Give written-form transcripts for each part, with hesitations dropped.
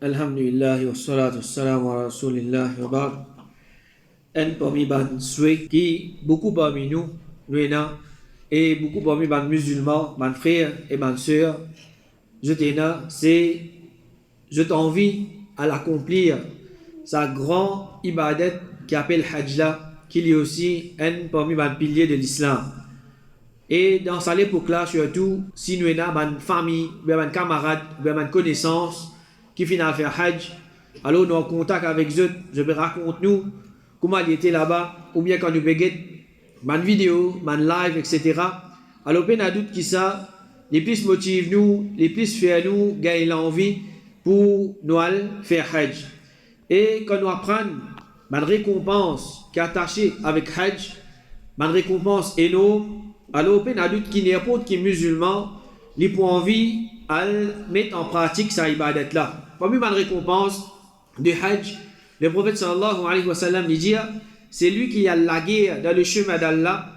Alhamdulillah wa salatu wassalamu ala rasulillah wa ba'd. Un parmi ban souhait qui beaucoup parmi nous, et beaucoup parmi ban musulmans, ban frères et ban sœurs, je t'envie à l'accomplir sa grand ibadat qui appelle Hajj là, qui est aussi un parmi ban piliers de l'islam. Et dans cette époque-là, surtout, si nous avons une famille, une camarade, une connaissance qui finit à faire Hajj, alors nous sommes en contact avec eux, je vais raconter nous comment ils étaient là-bas, ou bien quand nous béguet, une vidéo, une live, etc. Alors, il y a doute qui ça, les plus motivent nous, les plus faire nous gagner l'envie pour nous faire Hajj. Et quand nous apprenons une récompense qui est attachée avec Hajj, une récompense énorme, alors, il y a doute qui n'importe qui musulman, il pour envie à mettre en pratique sa ibadat là. Parmi les récompenses de Hajj, le prophète sallallahu alayhi wa sallam dit c'est lui qui a la guerre dans le chemin d'Allah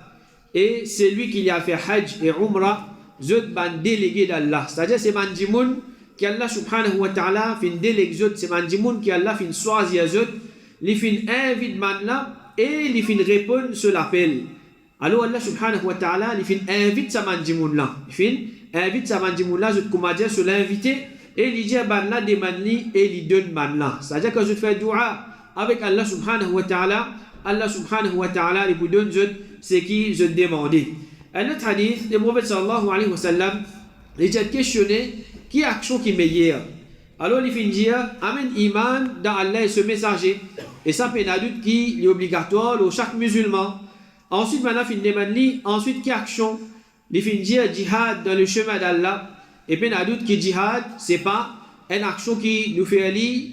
et c'est lui qui a fait Hajj et Umrah, zot ban délégué d'Allah. C'est-à-dire c'est man dimoun qui Allah subhanahu wa ta'ala fin délégué zot, c'est man dimoun qui Allah fin choisi zot, li fin invite man là et li fin répondre sur l'appel. Alors Allah subhanahu wa ta'ala il fin invite sa man dimoun là. Il fin invite sa man dimoun là, zot comment dire sur l'invité et il dit ban là des man li et il donne man là. C'est-à-dire que je fais dua avec Allah subhanahu wa ta'ala, Allah subhanahu wa ta'ala il vous donne ce qui je demandais. Un autre hadith, le prophète sallallahu alayhi wa sallam il a questionné qui action qui est meilleure. Alors il finit dire amen iman dans Allah et ce messager et ça peut un doute qui est obligatoire pour chaque musulman. Ensuite maintenant il demande ensuite qui action. Il finit dire jihad dans le chemin d'Allah. Et puis, il y a doute que jihad, ce n'est pas une action qui nous fait aller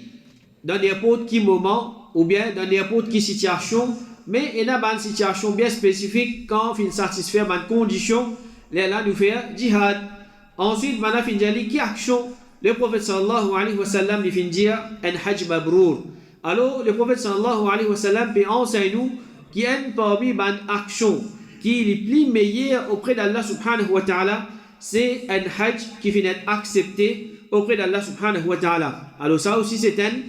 dans n'importe quel moment ou bien dans n'importe quelle situation, mais il y a une situation bien spécifique quand on satisfait une condition, là nous fait jihad. Ensuite, maintenant, il y a qui action. Le prophète sallallahu alayhi wa sallam il finit dire un hajj mabrour. Alors, le prophète sallallahu alayhi wa sallam peut enseigner nous qu'il y a une parmi une action qui est le plus meilleure auprès d'Allah subhanahu wa ta'ala. C'est un hajj qui finit accepté auprès d'Allah subhanahu wa ta'ala. Alors ça aussi c'est une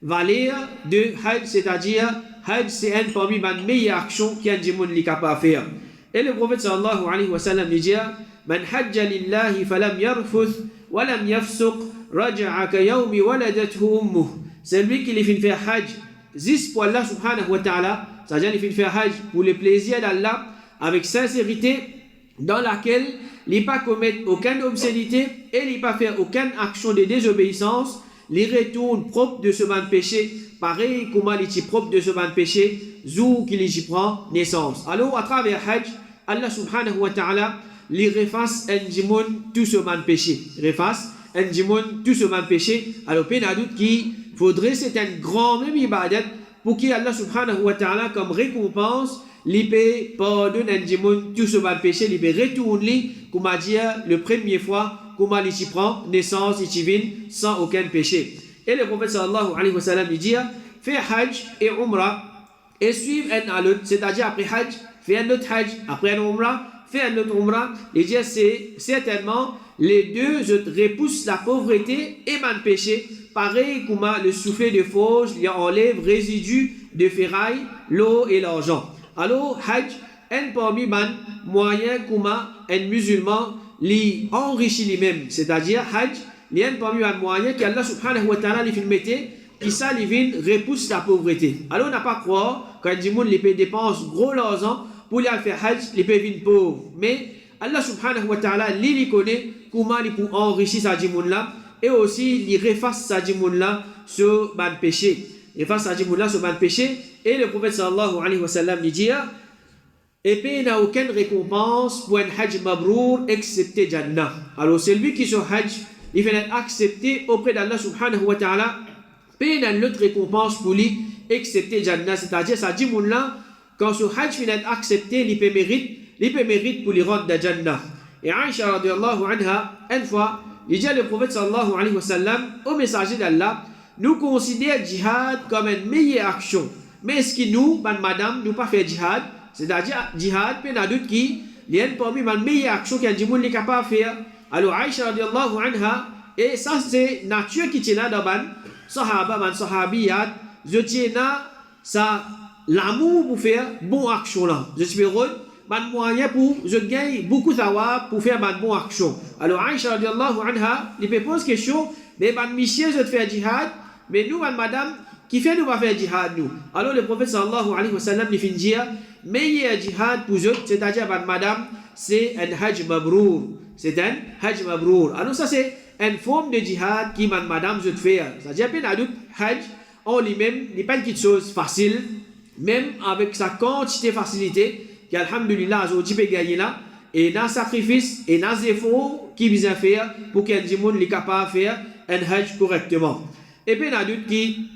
valeur de hajj, c'est-à-dire hajj c'est une parmi les meilleures actions qu'un djimoun est capable de faire. Et le prophète sallallahu alayhi wa sallam dit Man hajja lillahi falam yarfuth walam yafsuq raja'a ka yawmi waladathu ummuh. C'est lui qui finit faire hajj juste pour Allah subhanahu wa ta'ala, c'est-à-dire il finit faire hajj pour le plaisir d'Allah avec sincérité dans laquelle il ne pas commettre aucune obscénité et il ne pas faire aucune action de désobéissance, il retourne propre de ce ban péché, pareil comme il est propre de ce ban péché, zou qu'il y prend naissance. Alors à travers Hajj, Allah subhanahu wa ta'ala, il efface un djimoun tout ce ban péché. Il efface un djimoun tout ce ban péché. Alors il y a doute qu'il faudrait, c'est un grand même ibadat pour qu'il Allah subhanahu wa ta'ala comme récompense, il peut pardonner un djimoun tout ce ban péché, il peut retourner, comme a dit le première fois, comment il prend naissance, il vient sans aucun péché. Et le prophète sallallahu alayhi wa sallam dit fais hajj et umrah et suivre un à l'autre, c'est-à-dire après hajj, fais un autre hajj, après un umrah, fais un autre umrah. Il dit c'est certainement les deux repoussent la pauvreté et le péché, pareil comme le soufflet de fauge, il enlève résidus de ferraille, l'eau et l'argent. Alors, Hajj, un parmi les moyens comment un musulman li enrichit lui-même. C'est-à-dire, Hajj, il y a un parmi les moyens qu'Allah subhanahu wa ta'ala li fait qui ça li vient repousse la pauvreté. Alors, on n'a pas croire quand du monde li peut dépenser gros l'argent pour aller faire Hajj, li peut venir pauvre. Mais Allah subhanahu wa ta'ala li connaît comment il peut enrichir sa djimoun là et aussi il efface sa djimoun là sur le péché. Il efface sa djimoun là sur le péché. Et le prophète sallallahu alayhi wa sallam dit et puis il n'a aucune récompense pour un hajj mabrour excepté Jannah. Alors c'est lui qui sur hajj il fait accepter auprès d'Allah subhanahu wa ta'ala, puis il a une autre récompense pour lui excepté Jannah, c'est-à-dire ça dit mon là quand sur hajj il est accepté il peut mérite pour lui rendre dans Jannah. Et Aïcha radiyallahu anha une fois il dit le prophète sallallahu alayhi wa sallam au messager d'Allah nous considérons jihad comme une meilleure action. Mais est-ce que nous, madame, nous pas faire jihad? C'est-à-dire, jihad, il y a d'autres qui, il y a parmi les meilleures actions qu'un djimoun est capable de faire. Alors, Aïcha radiallahu anha, Et ça, c'est nature qui tient là dans ban sahaba, ban sahabiyat. Je tiens là, ça, l'amour pour faire bon action là. Je suis heureux, ban moyen pour, je gagne beaucoup de savoir pour faire ban bon action. Alors, Aïcha radiallahu anha, il me pose question, mais ban monsieur, je te fais jihad, mais nous, ban madame, qui fait nous va faire jihad nous. Alors, le prophète sallallahu alayhi wa sallam, il finit dire, meilleur jihad pour eux, c'est-à-dire ban madame, c'est un hajj mabrour. C'est un hajj mabrour. Alors, ça, c'est une forme de jihad qui, madame, je te fais. C'est-à-dire, ben, adout, hajj, en lui-même, n'est pas une petite chose facile, même avec sa quantité de facilité, qui, alhamdulillah, aujourd'hui, peut gagner là, et dans le sacrifice, et dans les efforts qu'il vient faire pour qu'un monde soit capable de faire un hajj correctement. Et bien, adout, qui,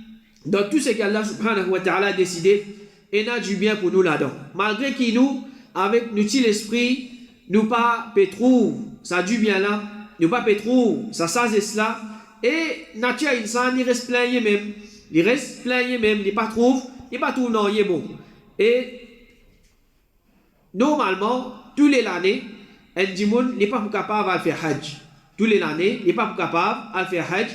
dans tout ce qu'Allah subhanahu wa ta'ala a décidé, il y a du bien pour nous là-dedans. Malgré qu'il nous, avec nous, l'esprit, nous pas trouver ça du bien là, nous pas trouver ça c'est cela, et nature insan il reste plein même, il reste plein même, il pas trouve, il pas tout non il bon. Et normalement tous les années, un dimoun n'est pas capable de faire hajj. Tous les années, il n'est pas capable de faire hajj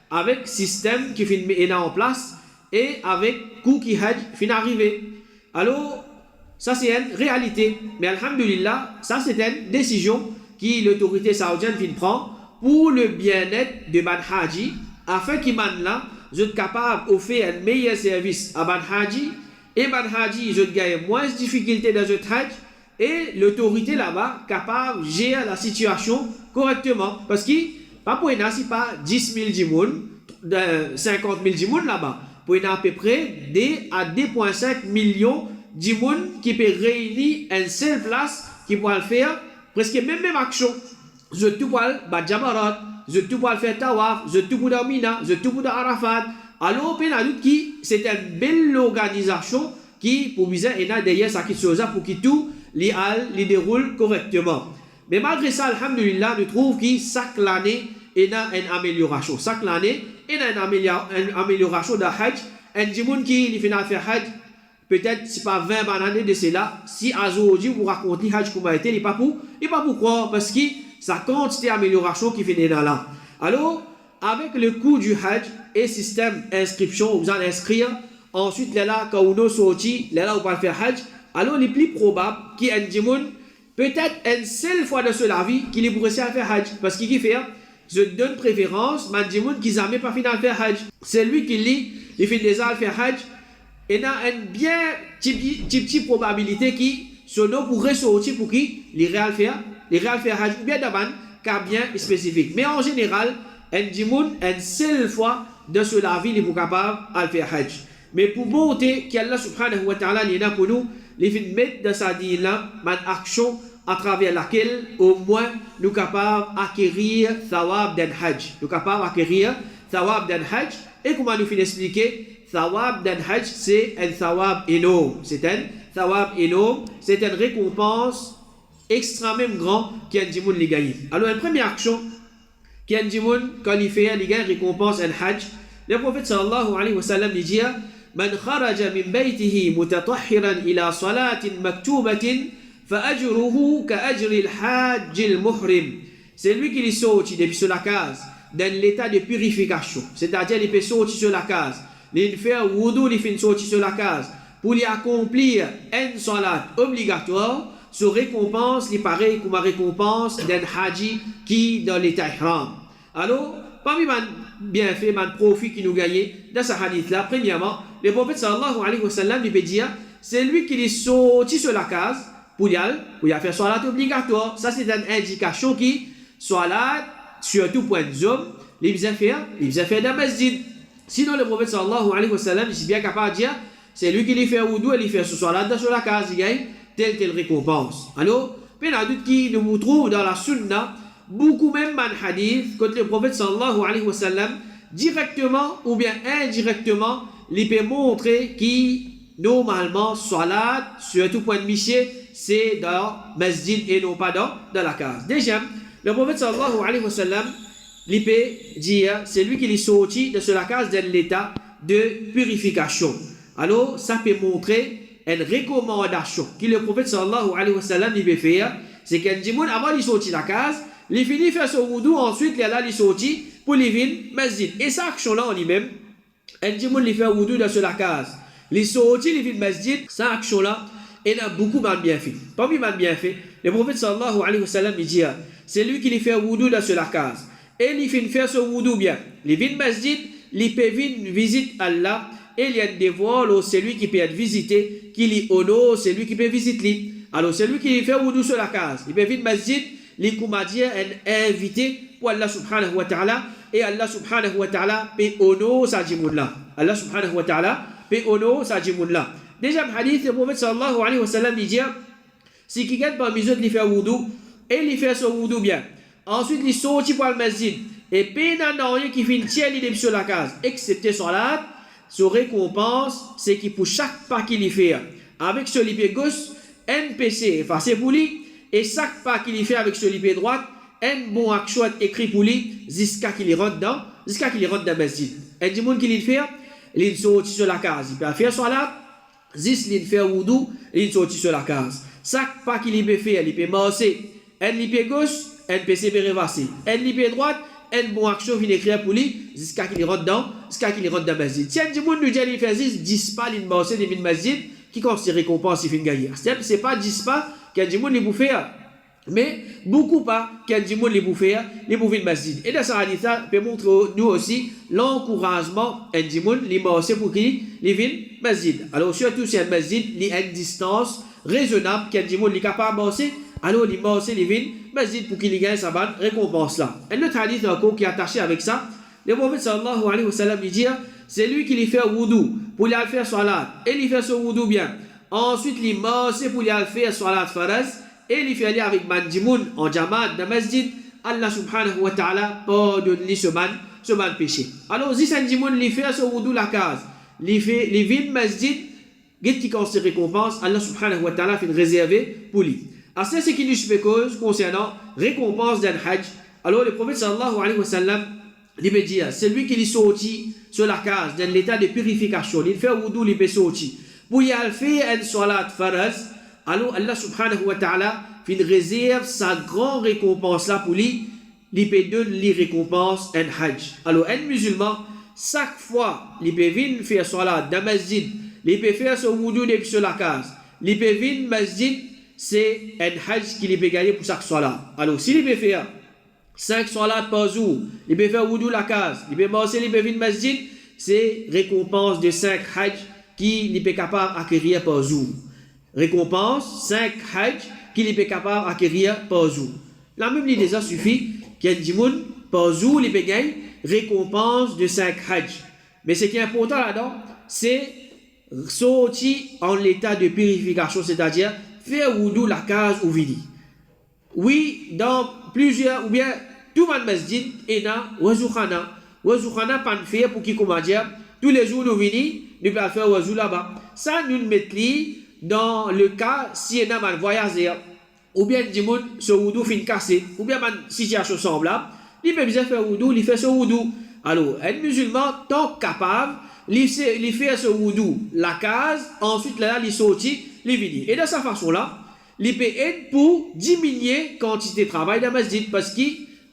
avec système qui est en place et avec coup qui hajj fin arrivé. Alors ça c'est une réalité, mais alhamdulillah, ça c'est une décision que l'autorité saoudienne prend pour le bien-être de Ban Haji, afin qu'il là, je suis capable d'offrir un meilleur service à Ban Haji, et Ban Haji, je gagne moins de difficultés dans le Hajj, et l'autorité là-bas capable de gérer la situation correctement. Parce que, pas pour une si pas 10 000 djimoun, 50 000 djimoun là-bas, pour une à peu près 2 à 2,5 millions de gens qui peut réunir une seule place qui peut le faire presque même action. Je tout pour le Jamarat, je tout pour le faire Tawaf, je tout pour le Mina, je tout pour le Arafat. Alors, c'est une belle organisation qui, pour bien, et derrière ça qui chose pour que tout les déroule correctement. Mais malgré ça, alhamdulillah, nous trouvons que chaque année, il y a une amélioration. Chaque année, il y a une amélioration de Hajj. Un djimoun qui fait faire Hajj, peut-être c'est pas 20 années de cela, si aujourd'hui vous racontez Hajj comment a été, il n'est pas pourquoi, parce que sa quantité d'amélioration qui fait dans là. Alors, avec le coût du Hajj et système inscription, vous allez inscrire, ensuite là, quand vous sortez, là, vous allez faire Hajj, alors il est plus probable qu'il y ait un djimoun, peut-être une seule fois de sa vie, qu'il est pour réussir à faire Hajj, parce qu'il fait, je donne préférence, mais un djimoun qui n'a même pas fini de faire Hajj. C'est lui qui lit, il fait déjà à faire Hajj, et il y a une bien petite probabilité qui son nom pourrait sortir pour qui les réels faire Hajj ou bien d'abord cas bien spécifique. Mais en général, un djimoun une seule fois de la vie il est capable de faire Hajj. Mais pour montrer qu'Allah subhanahu wa ta'ala il est là pour nous, il fait mettre dans sa vie là une action à travers laquelle au moins nous sommes capables d'acquérir thawab d'un Hajj. Nous sommes capables d'acquérir thawab d'un Hajj. Et comment nous finissons expliquer thawab d'un Hajj, c'est un thawab énorme. C'est un thawab énorme. C'est une récompense extrêmement grande qu'un djimoun les gagne. Alors, une première action qu'un djimoun, quand il fait, il gagne récompense un Hajj. Le prophète sallallahu alayhi wa sallam dit Man kharaja min baytihi mutatahhiran ila salatin maktubatin fa ajruhu ka ajri al-hajj al-muhrim. C'est lui qui est sorti depuis sur la case dans l'état de purification. C'est-à-dire, il peut sortir sur la case. Il fait un wudu, il fait sortir sur la case. Pour y accomplir une salat obligatoire, ce récompense, il paraît comme une récompense d'un haji qui dans l'état ihram. Alors, parmi les bienfaits, les profits qui nous gagnent dans ce hadith-là, premièrement, le prophète sallallahu alayhi wa sallam, il peut dire, c'est lui qui est sorti sur la case pour y faire salat obligatoire. Ça, c'est une indication qui, salat, surtout pour un homme, il vient faire dans le masjid. Sinon, le prophète sallallahu alayhi wa sallam, il est bien capable de dire, c'est lui qui lui fait wudu, il fait ce salat sur la case, il gagne telle récompense. Alors, il y a d'autres qui nous trouvent dans la sunna, beaucoup même dans hadith, quand le prophète sallallahu alayhi wa sallam, directement ou bien indirectement, il peut montrer que normalement, salat, surtout pour un monsieur, c'est dans le masjid et non pas dans la case. Déjà, le prophète sallallahu alayhi wa sallam, il peut dire, c'est lui qui est sorti de la case de l'état de purification. Alors, ça peut montrer une recommandation que le prophète sallallahu alayhi wa sallam il peut faire, c'est qu'un djimoun, avant de sortir de la case, il finit de faire son wudu, ensuite il est là, il sortit, pour les villes masjid. Et cette action-là en lui-même, un djimoun li fait wudu dans la case. Les sorties les villes masjid, cette action-là, il a beaucoup de bienfaits. Parmi les bienfaits, le prophète sallallahu alayhi wa sallam dit, c'est lui qui lui fait wudu dans la case. Et il fait faire ce wudu bien. Les villes masjid, il peut venir visiter Allah. Et il y a des vols, c'est lui qui peut être visité, qui lui honore, c'est lui qui peut visiter lui. Alors c'est lui qui lui fait wudu sur la case. Il peut venir masjid, les commanditaires est invité pour Allah subhanahu wa ta'ala et Allah subhanahu wa ta'ala peut honorer sa jimoun-là. Allah subhanahu wa ta'ala peut honorer sa jimoun-là. Déjà, le hadith, le prophète sallallahu alayhi wa sallam dit, si quelqu'un parmi eux, il fait wudu, et il fait son wudu bien. Ensuite, il sortit pour le masjid, et puis il n'y a rien qui finit l'idée sur la case, excepté salat, sa récompense, c'est qu'il pour chaque pas qu'il fait, avec ce lipé gauche, NPC effacé pour lui, et chaque pas qu'il fait avec ce lipé droite, un bon action écrit pour lui, jusqu'à qu'il rentre dans le masjid. Et du monde qu'il fait, il sortit sur la case, il peut faire salat, zis il fait wudu, il sortit sur la case. Chaque pas qu'il peut faire, il peut marcher, un lipé gauche, un PC peut reverser, un lipé droite, un bon action vient écrire pour lui, jusqu'à qu'il rentre dans le masjid. Si un du monde lui dit il fait 10 pas, il marche dans le masjid, qui considère récompense, il fait gagner. C'est pas 10 pas qu'un du monde il peut faire. Mais beaucoup pas qu'un du monde les bouffer le masjid. Et dans ce hadith peut montrer nous aussi l'encouragement un du monde les marcher pour qui les villes masjid. Alors surtout si un masjid il a une distance raisonnable qu'un du monde est capable de marcher, alors il marcher les villes masjid pour qu'il gagne sa bonne récompense là. Un autre hadith encore qui est attaché avec ça, le prophète sallallahu alayhi wa sallam dit, c'est lui qui lui fait wudu pour lui faire salat et lui fait son wudu bien. Ensuite il marche pour lui faire salat faraz. Et il fait aller avec Mandimoun en Jamad dans masjid, Allah subhanahu wa ta'ala pardonne-lui ce man péché. Alors, si Mandimoun lui fait ce wudu la case, lui fait les villes masjid, qui considère récompense, Allah subhanahu wa ta'ala fait réserver pour lui. Alors, c'est ce qui nous fait cause concernant récompense d'un hajj. Alors, le prophète sallallahu alayhi wa sallam, il veut dire, c'est lui qui est sorti sur la case dans l'état de purification. Il fait wudu, il peut sortir. Pour y aller faire une salat faraz, alors Allah subhanahu wa ta'ala fait réserve sa grande récompense là pour lui, il peut donner les récompenses un hajj. Alors un musulman, chaque fois, il peut venir faire salat dans masjid, il peut faire son wudu depuis sur la case, il peut venir masjid, c'est un hajj qu'il peut gagner pour chaque salat. Alors s'il peut faire 5 salats par jour, il peut faire wudu la case, il peut marcher, il peut venir masjid, c'est récompense de 5 hajj qu'il est capable d'acquérir par jour. Récompense 5 hajj qu'il est capable d'acquérir par jour. La même idée, ça suffit qu'il y ait 10 moun par jour, il peut gagner récompense de 5 hajj. Mais ce qui est important là-dedans, c'est sortir en l'état de purification, c'est-à-dire faire wudu la case ou vidi. Oui, dans plusieurs, ou bien tout le masjid, et dans wazukhana pas faire pour qui comment dire, tous les jours nous venons, nous pouvons faire wazou là-bas. Ça nous mettons dans le cas si on a un voyageur ou bien du monde ce wudu fin cassé ou bien une situation semblable, il peut bien faire wudu, il fait ce wudu. Alors un musulman tant capable, il fait ce wudu la case, ensuite là il sortit, il vient. Et de cette façon là, il peut être pour diminuer quantité de travail dans le masjid parce que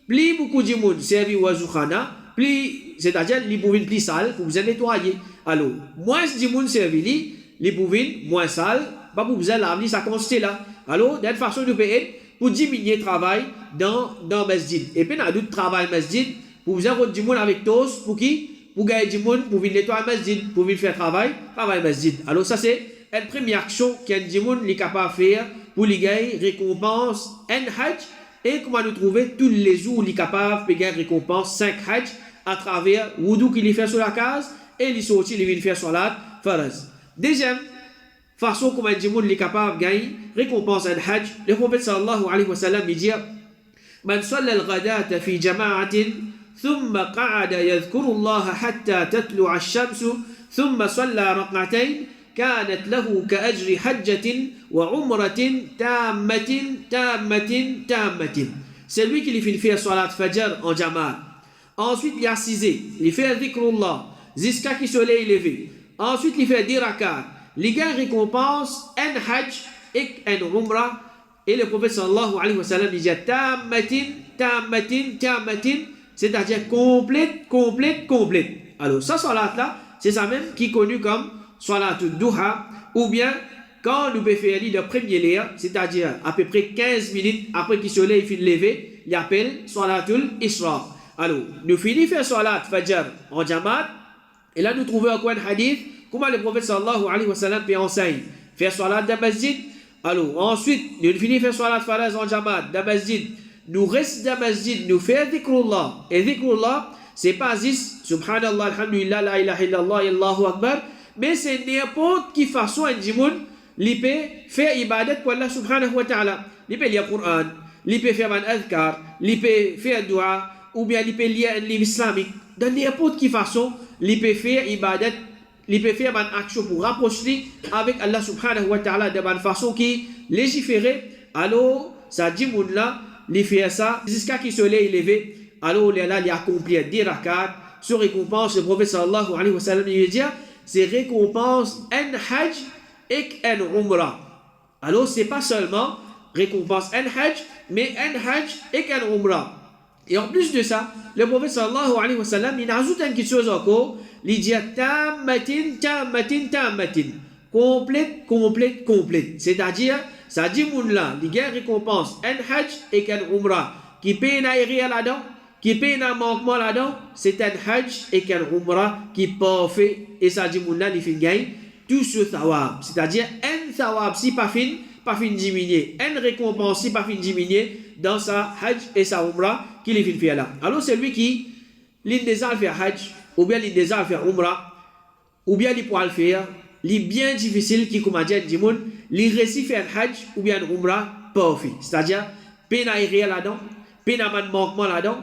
plus beaucoup de monde servi wazukhana, plus c'est-à-dire il peut plus sale pour vous nettoyer. Alors moins de monde servi les bouvines moins sales, pas pour vous laver ça consiste là. Alors, d'une façon de payer pour diminuer le travail dans le masjid. Et puis, il y a d'autres travail masjid pour vous avoir du monde avec tous, pour qui? Pour gagner du monde, pour venir nettoyer le masjid, pour venir faire travail masjid. Alors, ça c'est une première action qu'un du monde est capable de faire pour lui gagner récompense un hajj. Et comment nous trouver tous les jours il est capable de gagner récompense 5 hajj à travers wudu qu'il fait sur la case et il sortit, il vient faire salat faraz. Deuxième façon comment un monde est capable de gagner récompense un hajj, le prophète sallallahu alayhi wa sallam dit Man salla al-ghadata fi jama'atin thumma qa'ada yadhkuru Allah hatta tatlu'a ash-shamsu thumma salla raq'atayn كانت له كأجر حجة وعمرة تامة. C'est lui qui lui fait faire salat fajr en jama'a. Ensuite il a assisé, il fait dhikrullah jusqu'à qu'il se soleil levé. Ensuite il fait 10 rak'at. Il gagne récompense un hajj et un umrah. Et le prophète sallallahu alayhi wa sallam dit tammatin. c'est-à-dire complète, complète, complète. Alors, ça salat là, c'est ça même qui est connu comme salatul duha, ou bien quand nous pouvons faire le premier lire, c'est-à-dire à peu près 15 minutes après que le soleil finit de lever, il appelle salatul isra. Alors, nous finissons faire salat fajr en jamaat, et là nous trouvons encore un hadith, comment le prophète sallallahu alayhi wa sallam peut enseigner, faire salat dans masjid. Alors, ensuite, nous finissons faire salat faraz en jamaat dans masjid, nous restons dans masjid, nous faisons dhikrullah, et dhikrullah, c'est pas juste subhanallah, alhamdulillah, la ilaha illallah, Allahu akbar, mais c'est n'importe qui façon un djimoun, il peut faire ibadat pour Allah subhanahu wa ta'ala. Il peut lire le Coran, il peut faire un adhkar, il peut faire dua, ou bien il peut lire un livre islamique. De n'importe qui façon, il peut faire ibadat, il peut faire une action pour rapprocher avec Allah subhanahu wa ta'ala de une façon qui légiférée. Alors, ça dit moun là, il fait ça jusqu'à qu'il se soleil levé. Alors, là, il accomplit 10 rakats, se récompense. Le prophète sallallahu alayhi wa sallam, il dit, c'est récompense un hajj et un umrah. Alors, c'est pas seulement récompense un hajj, mais un hajj et un umrah. Et en plus de ça, le prophète sallallahu alayhi wa sallam, il ajoute une chose encore, il dit tammatin, tammatin, tammatin. Complète, complète, complète. C'est-à-dire, ça dit moun là, il y a récompense un hajj et un umrah. Qui paye un aérien là-dedans, qui paye un manquement là-dedans, c'est un hajj et un umrah qui est parfait. Et ça dit moun là, il fait gagner tout ce thawab. C'est-à-dire, un thawab si pas fin diminuer, une récompense si pas fin diminuer dans sa hajj et sa umrah qu'il est fin faire là. Alors c'est lui qui l'une des a faire hajj ou bien l'une des a faire umrah ou bien il pourra le faire, il bien difficile qui comme dit du monde, il réussit faire un hajj ou bien un umrah parfait. C'est-à-dire peine aérien là-dedans, peine à manquement là-dedans.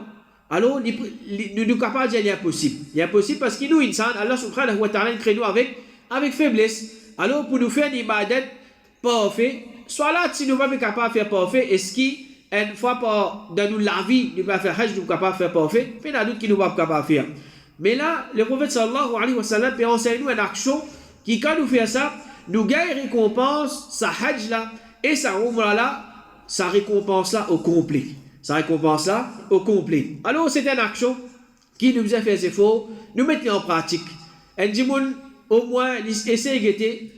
Alors nous sommes capables de dire qu'il est impossible. Il est impossible parce qu'il nous insan Allah subhanahu wa ta'ala crée nous avec faiblesse. Alors pour nous faire une ibadat parfait, soit là si nous ne sommes pas capables de faire parfait, est-ce qu'une fois dans nous la vie, nous ne pouvons pas faire hajj, nous ne sommes pas capables de faire parfait, mais il y a d'autres qui ne sont pas capables de faire. Mais là, le prophète sallallahu alayhi wa sallam peut enseigner nous une action qui, quand nous faisons ça, nous gagnons récompense, sa hajj là, et sa umrah là, sa récompense là au complet. Sa récompense là au complet. Alors, c'est une action qui nous a fait effort, nous mettons en pratique. Et dit au moins, essayer de guetter.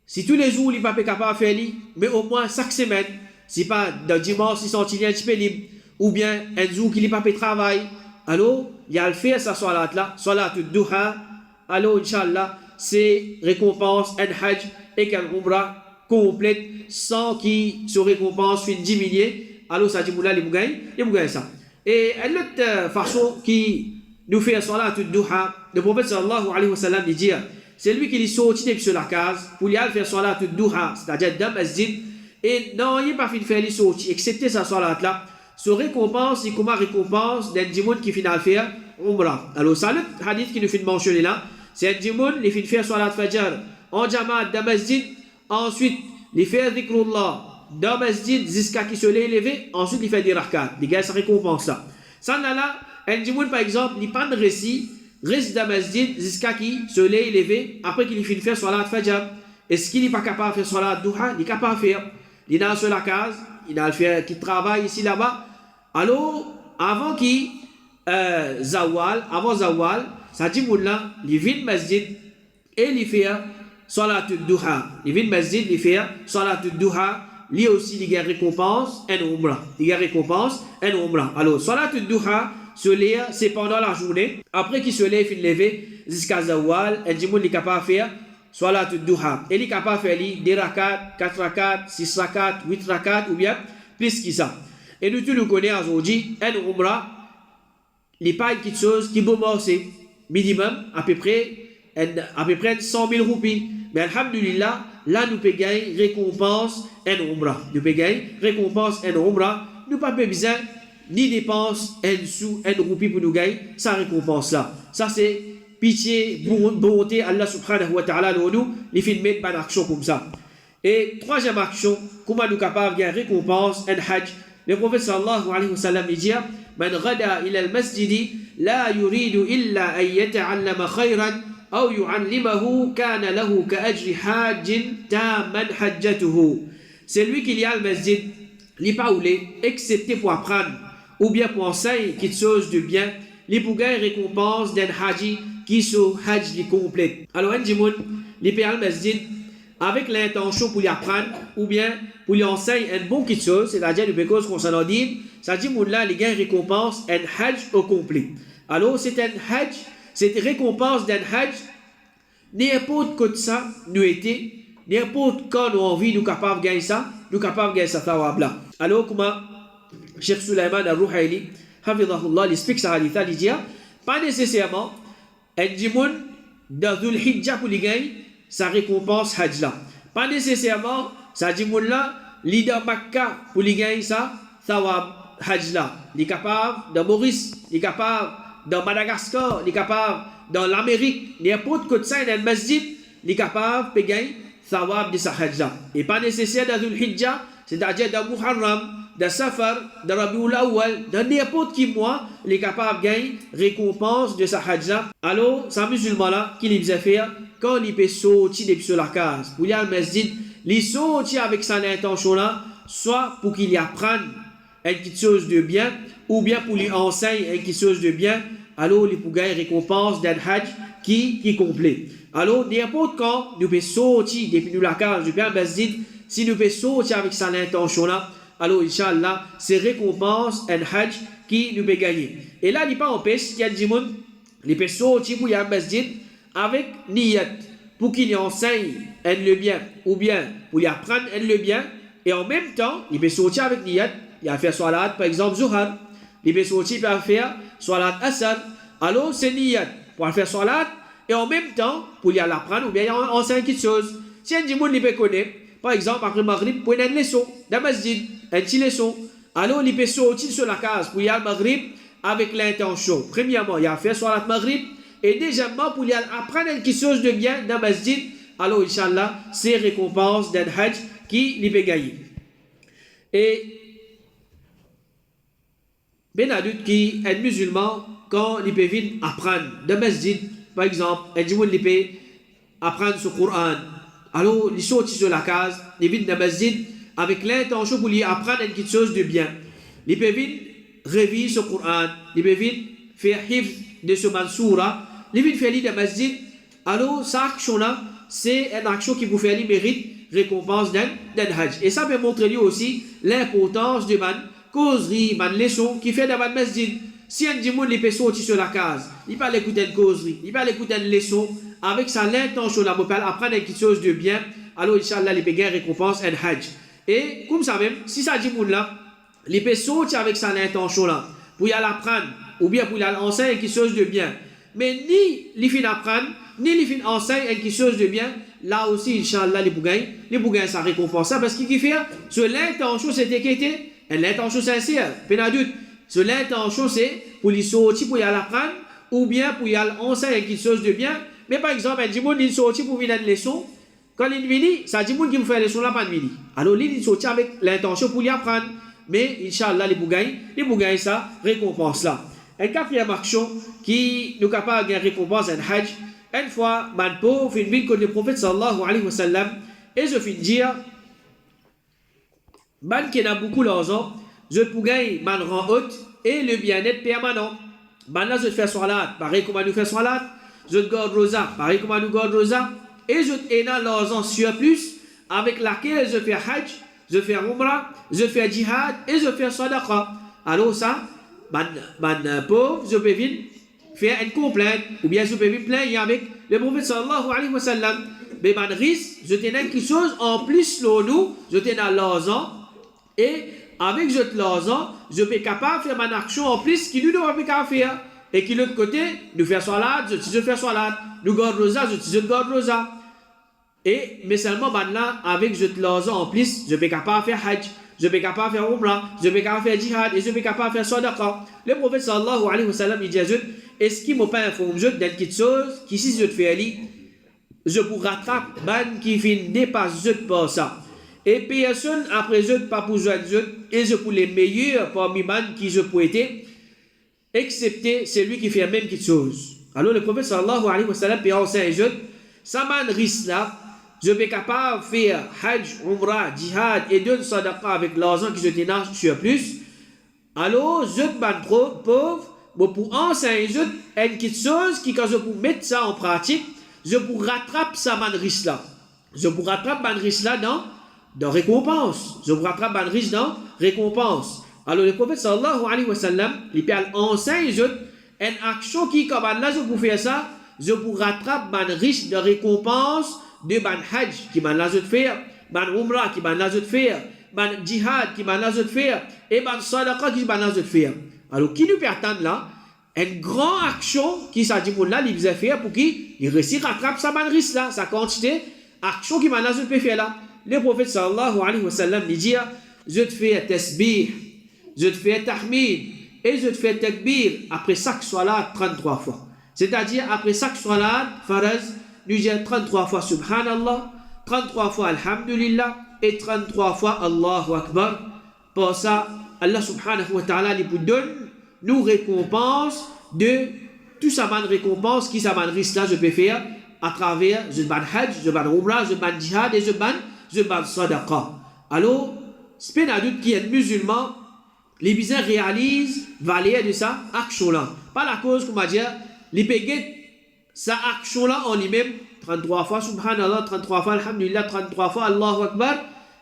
Si tous les jours, il n'est pas capable de faire, mais au moins chaque semaine, si pas dans dimanche, il sont un petit peu libre, ou bien un jour qu'il n'est pas de travail, alors, il y a le faire sa salat là, salat duha, alors, Inch'Allah, c'est récompense, un hajj et un umrah complète, sans qu'il se récompense, fin diminuer, alors ça dit, il gagne ça. Et une autre façon qui nous fait salat duha, le prophète sallallahu alayhi wa sallam dit, c'est lui qui est sorti depuis la case pour lui aller faire salat duha, c'est-à-dire dans le masjid, et non, il n'est pas fini de faire les sorties, excepté sa salat là, se récompense, il commence récompense d'un dimoun qui finit à faire umrah. Alors, ça, le hadith qui nous fait mentionner là, c'est un dimoun qui finit faire salat fajr en jamaat dans le masjid, ensuite, il fait dhikrullah dans le masjid jusqu'à qu'il se lève levé, ensuite, il fait des rakats, il gagne sa récompense là. Ça là, un dimoun par exemple, il pas de récit, reste dans le masjid jusqu'à qu'il se lève levé, après qu'il finit faire salat fajr. Est-ce qu'il n'est pas capable de faire salat duha? Il est capable de faire. Il est sur la case, il a le fait, qui travaille ici là-bas. Alors, avant qu'il zawal, ça dit là, il vient au masjid et il fait salat duha. Il vient au masjid, il fait salat duha. Lui aussi, il gagne récompense, un umrah. Il gagne récompense, un umrah. Alors, salat duha, se lire, c'est pendant la journée. Après qu'il se lève, il levé jusqu'à zawal, et il est capable de faire salat duha. Il est capable de faire 2 rakats, 4 rakats, 6 rakats, 8 rakats ou bien plus que ça. Et nous tous nous connaissons aujourd'hui, un umrah, il n'est pas une petite chose qui peut morcer. Minimum, à peu près 100 000 roupies. Mais alhamdulillah, là nous pouvons gagner récompense un umrah. Nous pouvons gagner récompense un umrah. Nous n'avons pas besoin ni dépense un sou, un roupie pour nous gagner sa récompense là. Ça c'est pitié, bonté, Allah subhanahu wa ta'ala nous, il fait mettre une action comme ça. Et troisième action, comment nous capables de gagner récompense, un hajj. Le prophète sallallahu alayhi wa sallam dit, Man ghada ila al-masjidi la yuridu illa an yata'allama khayran aw yu'allimahu kana lahu ka ajri hajjin tamman hajjatuhu. C'est lui qui y a al masjid, il n'est pas oulé, excepté pour apprendre ou bien pour enseigner quelque chose de bien, les pour gagner récompense d'un haji qui sont hajj li complète. Alors, un dimoun, les pères masjid, avec l'intention pour lui apprendre, ou bien pour lui enseigner une bonne petite chose, c'est-à-dire une cause qu'on s'en a dit, ça dit, là, les gains récompense un hajj au complet. Alors, c'est un hajj, c'est récompense d'un hajj, n'importe quoi de ça, nous été, n'importe quand nous envie, nous capables de gagner ça, nous capables de gagner ça, là. Alors, comment Cheikh Sulaiman al-Ruhaili, Hafidahullah, il explique ça, il dit, pas nécessairement, un dimoun, dans Dhul Hijjah pour les gagner, sa récompense hajj là. Pas nécessairement, ça dit là, leader Makkah pour les gagner ça, thawab hajj là. Il est capable dans Maurice, il est capable dans Madagascar, il est capable dans l'Amérique, n'importe quoi de ça, dans le masjid, il est capable de gagner thawab de sa hajj là. Et pas nécessaire dans Dhul Hijjah, c'est-à-dire dans Muharram, dans Safar, dans Rabiul Awwal, dans n'importe qui mois, il est capable de gagner récompense de sa hajj là. Alors, ce musulman là, qu'il a faire, quand il peut sortir depuis la case, pour y aller au masjid, il sortir avec son intention là, soit pour qu'il y apprenne quelque chose de bien, ou bien pour lui enseigner quelque chose de bien, alors il peut gagner récompense d'un hajj qui est complet. Alors, n'importe quand, nous pouvons sortir depuis la case, depuis le masjid, si nous pouvons sortir avec son intention là, alors, Inch'Allah, c'est récompense un hajj qui nous peut gagner. Et là, il n'y a pas empêche, il y a des gens qui peuvent sortir pour y aller au masjid, avec niyat, pour qu'il enseigne le bien, ou bien pour lui apprendre le bien, et en même temps, il peut sortir avec niyat, il va faire salat, par exemple, Zuhar, il peut sortir pour faire salat Asr, alors c'est niyat, pour faire salat, et en même temps, pour lui apprendre, ou bien enseigner quelque chose. Si un dimoun, il peut connaître, par exemple, après le Maghrib, pour une leçon, dans le masjid, une petite leçon, alors il peut sortir sur la case pour y aller au Maghrib, avec l'intention. Premièrement, il a fait salat Maghrib, et deuxièmement, pour lui apprendre quelque chose de bien dans le masjid, alors, Inch'Allah, c'est récompense d'un hajj qui lui peut gagner. Et, ben adulte qui est musulman, quand il peut venir apprendre dans le masjid, par exemple, un dimoun il peut apprendre ce Coran, alors il sort sur la case, il vient dans le masjid, avec l'intention pour lui apprendre quelque chose de bien. Il peut venir réviser ce Coran, il peut venir faire hifz de ce mansoura, il peut faire dans le masjid, alors sa action-là, c'est une action qui vous fait le mérite, récompense d'un hajj. Et ça peut montrer lui aussi l'importance de man causerie, man leçon qui fait dans le masjid. Si un dimoun il peut sortir sur la case, il peut écouter une causerie, il peut écouter une leçon, avec sa l'intention là, pour apprendre quelque chose de bien, alors Inch'Allah, il peut gagner récompense un hajj. Et comme ça même, si ça dimoun là, il peut sortir avec sa intention là, pour y aller apprendre, ou bien pour y aller enseigner quelque chose de bien, mais ni il fin apprendre, ni il fin enseigner quelque chose de bien, là aussi, Inch'Allah, il peut gagner sa récompense. Parce qu'il fait, sur l'intention, c'était qui était l'intention sincère, pénadulte. Sur l'intention, c'est pour lui sortir, pour y aller apprendre, ou bien pour y aller enseigner quelque chose de bien. Mais par exemple, un dimoun, il sortit pour venir à une leçon, quand il vient, ça dimoun qui me fait la leçon là, pas de midi. Alors, il sortit avec l'intention pour y apprendre. Mais, Inch'Allah, il peut gagner sa récompense là. Une quatrième action qui nous capable de gagner récompense un hajj, une fois, man pauvre, il vient que le prophète sallallahu alayhi wa sallam, et je finis dire, man qui a beaucoup d'argent, je peux gagner man rang haute et le bien-être permanent. Man là, je fais salat, pareil comme nous fait salat, je garde rosa, pareil comme nous garde rosa, et je ai dans l'argent surplus avec laquelle je fais hajj, je fais umrah, je fais jihad et je fais sadaqa. Alors ça, man pauvre, je peux venir faire une complainte, ou bien je peux venir plaindre avec le prophète sallallahu alayhi wa sallam. Mais man risque, je tenais quelque chose en plus sur nous, je tenais l'argent, et avec l'argent, je peux capable de faire ma action en plus qui nous ne pas capable faire. Et qui l'autre côté, nous faire salat, je fais salat, nous garde rosa, je garde rosa. Et, mais seulement maintenant, avec l'argent en plus, je peux capable de faire hajj, je peux capable de faire umrah, je peux capable de faire jihad, et je peux capable de faire sadaqa. Le prophète sallallahu alayhi wa sallam, il dit à eux, est-ce qu'il m'a pas informé d'une petite chose, qui si je te fais aller, je vous rattrape, ban qui fin dépasse par ça. Et personne après eux, pas pour eux, et je pour les meilleurs parmi man qui je peux être, excepté celui qui fait la même petite chose. Alors le prophète sallallahu alayhi wa sallam, puis enseigne eux, ça man risque là, je vais capable de faire hajj, umrah, jihad et de sadaqa avec l'argent que je t'ai sur plus. Alors, je ban pauvre, bon, pour enseigner une petite chose qui, quand je pour mettre ça en pratique, je pour rattraper ça man riche là. Je pour rattraper man riche là dans récompense. Je pour rattraper man riche dans récompense. Alors le prophète sallallahu alayhi wa sallam, il peut enseigner une action qui, comme Allah, je pour faire ça, je pour rattraper man riche de récompense de ban hajj qui man la faire, ban umrah qui man la faire, ban jihad qui man la faire, et ban sadaqa qui man la faire. Alors qui nous peut attendre là? Une grande action qui s'agit pour là, il faisait faire pour qu'il réussisse à rattraper sa ban riche là, sa quantité, action qui man la peut faire là. Le prophète sallallahu alayhi wa sallam dit, je te fais tasbih, je te fais tahmid, et je te fais takbir après chaque salat 33 fois. C'est-à-dire après chaque salat, faraz, nous disons 33 fois subhanallah, 33 fois alhamdulillah et 33 fois Allahu Akbar. Pour ça, Allah subhanahu wa ta'ala nous donne nous récompense de tout ça man récompense qui ça man risque là je peux faire à travers je ban hajj, je ban umrah, je ban jihad et je ban sadaqa. Alors, c'est pas un doute qui est musulman, les bizarres réalisent valeur de ça action là. Pas la cause qu'on va dire, les péguettes sa action là en lui-même 33 fois subhanallah, 33 fois alhamdulillah, 33 fois Allahu Akbar,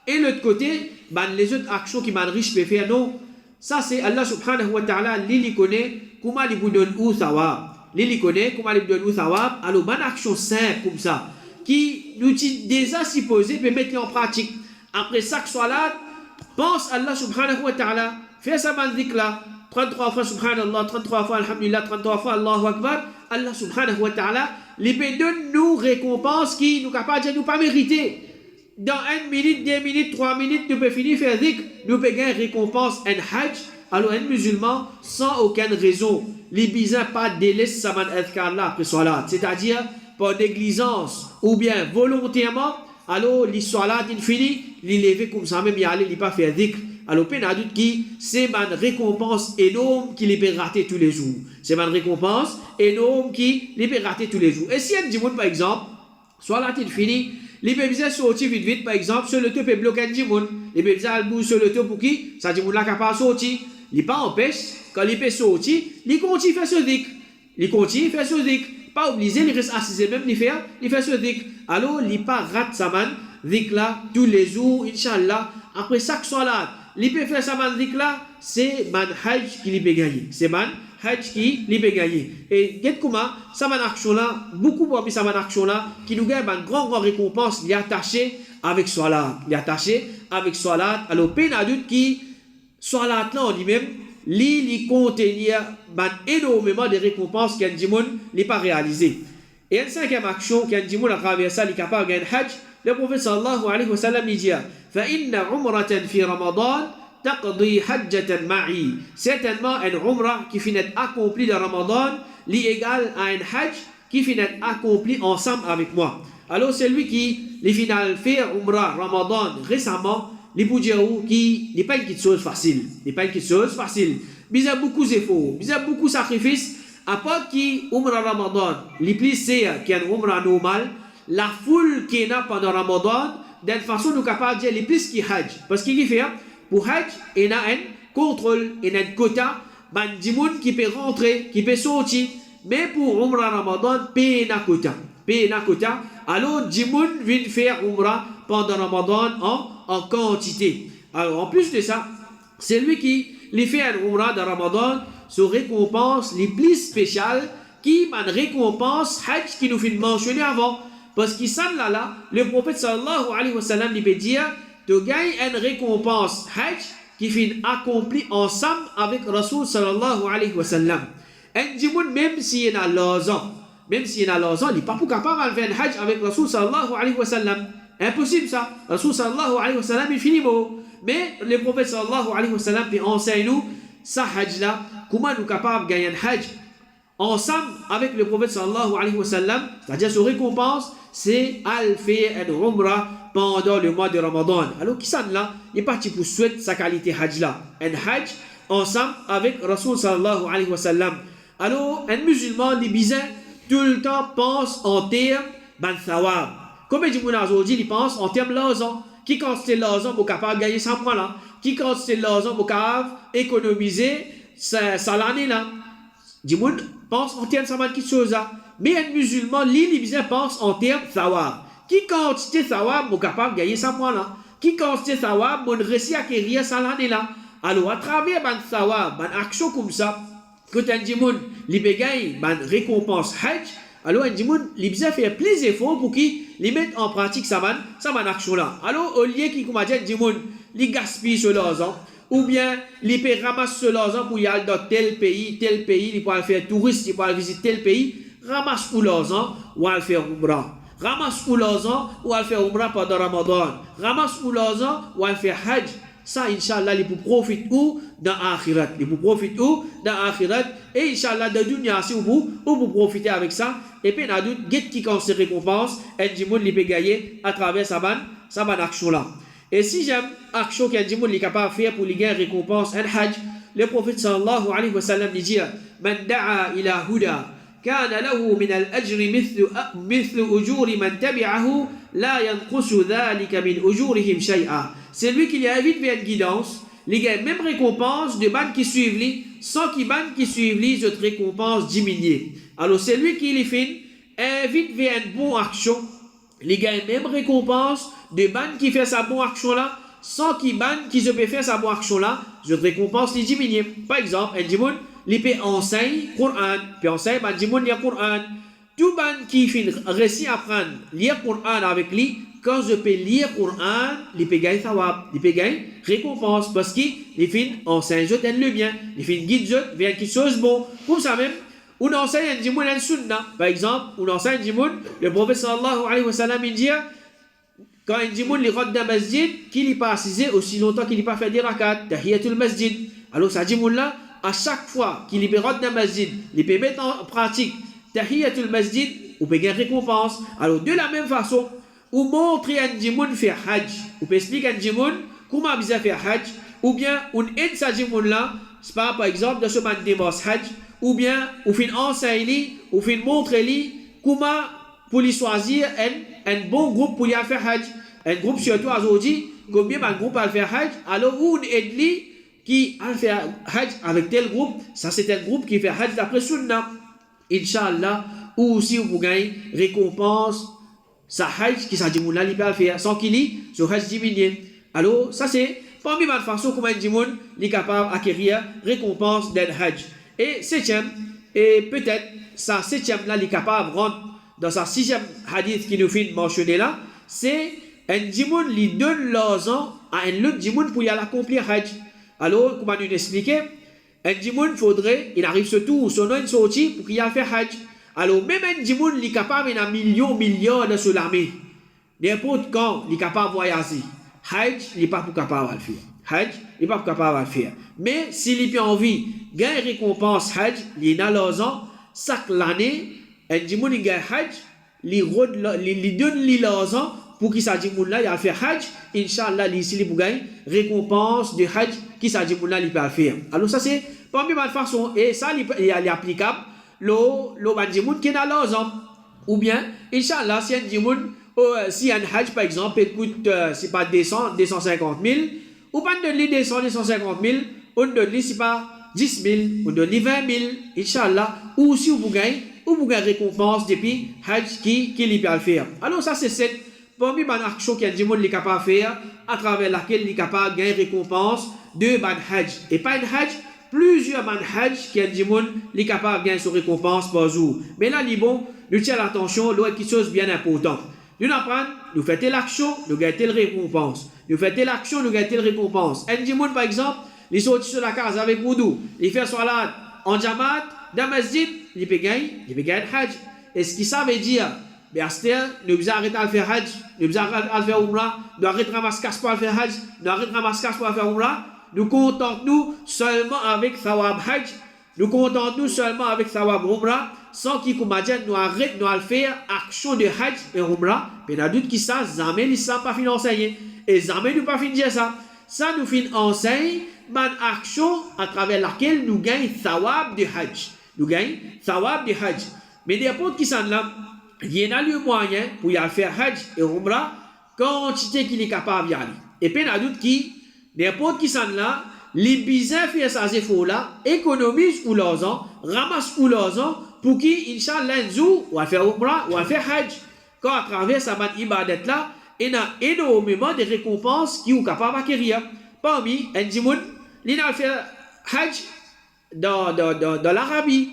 et l'autre côté les autres actions qui man riche peut faire non, ça c'est Allah subhanahu wa ta'ala li connaît comment il vous donne ou thawab, li connaît comment il vous donne ou thawab. Alors ban action simple comme ça qui nous déjà supposé peut mettre en pratique après chaque salat, pense Allah subhanahu wa ta'ala, fais ça ban dhikr là 33 fois subhanallah, 33 fois alhamdulillah, 33 fois Allahu Akbar. Allah subhanahu wa ta'ala les donne nous récompenses qui nous capables de nous pas mériter. Dans 1 minute, 2 minutes, 3 minutes, nous pouvons finir faire dhikr, nous pouvons gagner récompense en hajj. Alors un musulman sans aucune raison, les bizarres pas délaisse sa man adhkar là après salat, c'est-à-dire par négligence ou bien volontairement, alors les salat infini, les lever comme ça même y aller, il pas faire dhikr. Alors, peine à doute qui, c'est une récompense énorme qui les peut rater tous les jours. C'est une récompense énorme qui les peut rater tous les jours. Et si un dimoun, par exemple, soit la tête finie, les peut bien sortir vite vite, par exemple, sur le top peut bloquer un dimoun. Les peut bien bouger sur le top pour qui, ça dimoun là capable de sortir. Il pas empêche, quand il peut sortir, il continue à faire ce dhikr. Il continue à faire ce dhikr. Pas obligé, il reste assis même, il fait ce dhikr. Alors, il pas rate sa man, dhikr là, tous les jours, Inch'Allah, après chaque salat. Il peut faire ça mandik là, c'est man hajj qui peut gagner. C'est man hajj qui peut gagner. Et qu'est-ce comment ça man action là, beaucoup parmi ça man action là, qui nous gagne une grande récompense, il est attaché avec salat. Il est attaché avec salat. Alors peine adulte qui salat là en lui-même, il contient énormément de récompenses qu'un dimoun n'est pas réalisé. Et une cinquième action qu'un dimoun à travers ça, il est capable de gagner hajj. Le prophète sallallahu alayhi wa sallam dit فإن عمرة في رمضان تقضي حجة معي. Certainement une umrah qui finit accomplie de Ramadan l'égale à un hajj qui finit accompli ensemble avec moi. Alors celui qui les final fait umrah Ramadan récemment, les boudjerou qui n'est pas une petite chose facile, n'est pas une petite chose facile. Il y a beaucoup d'efforts, il y a beaucoup de sacrifices. À part qui umrah Ramadan, les plus c'est qu'il y a une umrah normale, la foule qui est là pendant Ramadan, d'une façon nous capables de dire les plus qui hajj. Parce qu'il fait, pour hajj, il y a un contrôle, il y a un quota, des gens qui peut rentrer, qui peut sortir. Mais pour Umrah Ramadan, il y a un quota. Alors, des gens viennent faire Umrah pendant Ramadan en quantité. Alors, en plus de ça, c'est lui qui les fait un Umrah de Ramadan, se récompense les plus spéciales, qui m'a récompense hajj qui nous fait mentionner avant. Parce qu'il s'en là, le prophète sallallahu alayhi wa sallam il peut dire, tu gagnes une récompense hajj qui finit accomplie ensemble avec Rasul sallallahu alayhi wa sallam. Un dimoun, même s'il y a l'argent, il n'est pas capable de faire un hajj avec Rasul sallallahu alayhi wa sallam. Impossible ça. Rasul sallallahu alayhi wa sallam il finit mot. Mais le prophète sallallahu alayhi wa sallam il enseigne nous, sa hajj là, comment nous capables de gagner un hajj ensemble avec le prophète sallallahu alayhi wa sallam, c'est-à-dire sa récompense, c'est al faire une umrah pendant le mois de Ramadan. Alors qui s'en là, il est parti pour souhaiter sa qualité hajj là, un hajj ensemble avec Rasul sallallahu alayhi wa sallam. Alors un musulman libyen tout le temps pense en termes ban thawab. Comme il dit aujourd'hui, il pense en termes l'argent. Qui quand c'est l'argent pour capable gagner 100 points là, qui quand c'est l'argent pour capable économiser ça l'année là. Du monde pense en termes de quelque chose. Mais un musulman, lui, pense en termes de thawab. Qui quantité de thawab, est capable de gagner ça mois là? Qui quantité de thawab, on réussit à acquérir ça l'année là? Alors, à travers ban thawab, ban action comme ça, quand un djimoun, il peut gagner ban récompense hajj, alors un djimoun, il peut faire plus d'efforts pour qu'il mette en pratique ça ban action là. Alors, au lieu qu'il, comme a dit, un djimoun, il gaspille sur l'argent, ou bien il peut ramasser l'argent pour y aller dans tel pays, il peut aller faire touriste, il peut aller visiter tel pays, ramasse pour l'argent, ou aller faire umrah. Ramasse pour l'argent, ou aller faire umrah pendant Ramadan. Ramasse pour l'argent, ou aller faire hajj. Ça, Inch'Allah, il peut profiter où dans l'akhirat. Il peut profiter où dans l'akhirat. Et Inch'Allah, dans le dunya, si vous profiter avec ça. Et puis, il y a d'autres qui ont ces récompenses. Et du monde, il peut gagner à travers sa bonne action-là. Et si j'aime l'action qu'un djimoun est capable de faire pour lui gagner récompense, un hajj, le prophète sallallahu alayhi wa sallam dit Man da'a ila huda, kana lahu min al-ajri mithlu ujuri man tabi'ahu, la yanqusu dhalika min ujurihim shay'a. C'est lui qui les invite vers une guidance, les gagne même récompense de ban qui suivent lui, sans qu'ils ban qui suivent lui, cette récompense diminuée. Alors c'est lui qui les fait, invite vers une bonne action, les gagne même récompense de ban qui fait sa bonne action là, sans qu'il ban qui se peut faire sa bonne action là, je récompense les diminuer. Par exemple, un djimoun, il peut enseigner Coran, puis enseigne, un djimoun lire Coran. Tout ban qui fait récit apprendre lire Coran avec lui, quand je peux lire Coran, il peut gagner thawab, il peut gagner récompense, parce qu'il fait enseigne, je t'aime le bien, il fait guide je vers quelque chose bon. Comme ça même, on enseigne un djimoun un sunna. Par exemple, on enseigne un djimoun, le prophète sallallahu alayhi wa sallam, il dit, quand un djimoun rentre dans le masjid, qu'il n'est pas assisé aussi longtemps qu'il n'est pas fait des rakat, tahiyatul masjid. Alors, ce djimoun là, à chaque fois qu'il rentre dans le masjid, il peut mettre en pratique tahiyatul masjid, ou peut gagner récompense. Alors, de la même façon, ou montrer un djimoun faire hajj, ou peut expliquer un djimoun comment bien faire hajj, ou bien on aide ce djimoun là, c'est pas par exemple de ce man démarche hajj, ou bien on fait enseigner, ou fait montrer lui comment pour lui choisir un bon groupe pour y aller faire hajj. Un groupe surtout aujourd'hui, combien un groupe va faire hajj, alors on aide lui qui a fait hajj avec tel groupe, ça c'est un groupe qui fait hajj d'après sunna. Inch'Allah, ou aussi vous gagnez récompense, sa hajj qui s'est dit moula li peut faire sans qu'il y ce hajj diminue. Alors ça c'est parmi les façons comment un djimoun est capable d'acquérir récompense d'un hajj. Et septième, et peut-être sa septième là il est capable de rentrer dans sa sixième hadith qui nous fait mentionner là, c'est un djimoun lui donne l'argent à un autre djimoun pour y aller accomplir hajj. Alors comment nous expliquer, un djimoun faudrait il arrive surtout son nom sorti pour qu'il y aille faire hajj. Alors, même un djimoun, il est capable de millions sur l'armée. N'importe quand, il est capable de voyager. Hajj, il n'est pas capable de le faire. Hajj, il n'est pas capable de le faire. Mais s'il a envie de gagner récompense Hajj, il a l'argent, chaque année, un djimoun, il gagne Hajj, il donne l'argent pour qu'il s'agisse de là, il va faire Hajj. Inch'Allah, il pour gagner récompense de Hajj, qui s'agisse de là, il peut le faire. Alors, ça, c'est parmi les façons, et ça, il est applicable. Le bandimoun qui est dans l'argent. Ou bien, Inch'Allah, si un djimoun, si un hajj par exemple, coûte, c'est pas 250 000, ou pas de 250 000, on donne c'est pas 10 000, on donne 20 000, Inch'Allah, ou si vous gagnez récompense depuis hajj qui peut le faire. Alors, ça, c'est cette parmi les actions qu'un djimoun est capable de faire, à travers laquelle il est capable de gagner récompense de ban hajj. Et pas un hajj, plusieurs man hajj qui a dit moun li capable gagner son récompense par jour. Mais là, li bon, nous tient l'attention, l'autre quelque chose bien important. Nous apprenons, nous faisons telle action, nous gagnons telle récompense. Nous faisons telle action, nous gagnons telle récompense. Un dit moun, par exemple, il sorti sur la case avec Moudou, il fait salat en jamaat, dans le masjid, il peut gagner hajj. Et ce qui ça veut dire, bien, nous devons arrêter de faire hajj, nous devons arrêter de faire umrah, nous arrêter de ramasser casse pour faire hajj, nous arrêter de ramasser casse pour faire umrah. Nous contentons-nous seulement avec Thawab Hajj, nous contentons-nous seulement avec Thawab Umrah, sans qu'il nous arrête de faire action de Hajj et Umrah. Mais il y a d'autres qui savent, jamais ils ne savent pas enseigner. Et jamais nous ne pas dire ça. Ça nous fait enseigner une action à travers laquelle nous gagnons Thawab de Hajj. Nous gagnons Thawab de Hajj. Mais n'importe qui s'en là, il y a le moyen pour y aller faire Hajj et Umrah, quantité qu'il est capable d'y aller. Et puis il y a d'autres qui n'importe qui s'en là, les bizarres fait ça c'est faux là, économise ou l'argent, ramasse ou l'argent pour qui inchallah zou ou à faire umrah ou à faire hajj. Quand à travers sa ibadat là, il y a énormément de récompenses qui sont capables d'acquérir. Parmi un dimoun, il a fait hajj dans l'Arabie.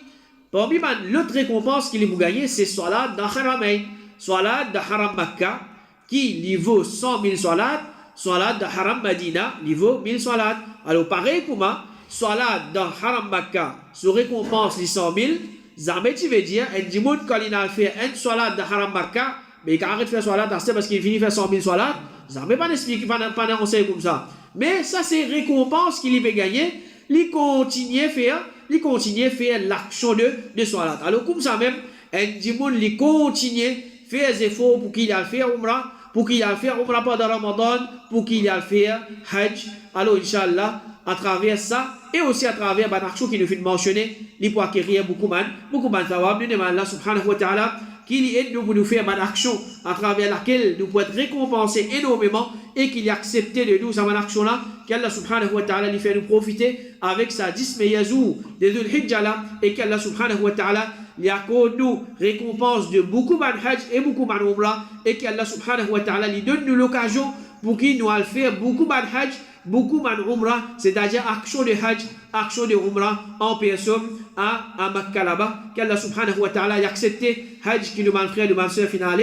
Parmi l'autre récompense qu'il a gagné, c'est salat dans Haramain, salat dans Haram Makkah, qui niveau 100 000 salat, salat dans Haram Madina, niveau 1000 salat. Alors pareil pour moi, salat dans Haram Makkah, sous récompense les 100 000, jamais tu veux dire, un dimoun quand il a fait un salat dans Haram Makkah, mais il arrête de faire salat parce qu'il finit de faire 100 000 salat, jamais pas d'expliquer, pas d'annoncer comme ça. Mais ça c'est récompense qu'il peut gagner, il continue à faire l'action de salat. Alors comme ça même, un dimoun il continue à faire des efforts pour qu'il aille faire umrah, pour qu'il aille faire umrah pendant Ramadan, pour qu'il aille faire hajj. Alors Inch'Allah, à travers ça, et aussi à travers l'action qui nous fait mentionner, il peut acquérir beaucoup de thawab. Nous demandons Allah subhanahu wa ta'ala qu'il aide nous pour nous faire une action à travers laquelle nous pouvons être récompensés énormément et qu'il ait accepté de nous cette action-là, qu'Allah subhanahu wa ta'ala lui fait nous profiter avec sa 10 meilleurs jours de Dhul Hijjah là, et qu'Allah subhanahu wa ta'ala lui accorde nous récompense de beaucoup de hajj et beaucoup de umrah, et qu'Allah subhanahu wa ta'ala lui donne nous l'occasion pour qu'il nous faire beaucoup de hajj, beaucoup de umrah, c'est-à-dire action de hajj, action de umrah en personne à Makkah là-bas, qu'Allah subhanahu wa ta'ala ait accepté hajj qui nous m'a frère, nous m'a soeur final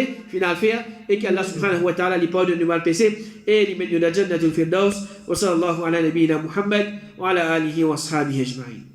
faire, et qu'Allah subhanahu wa ta'ala lui pardonne nous m'a péché et lui mette dans la Jannatul Firdaus. Wa sallallahu ala nabiyyina Muhammad wa ala alihi wa ashabihi ajma'in.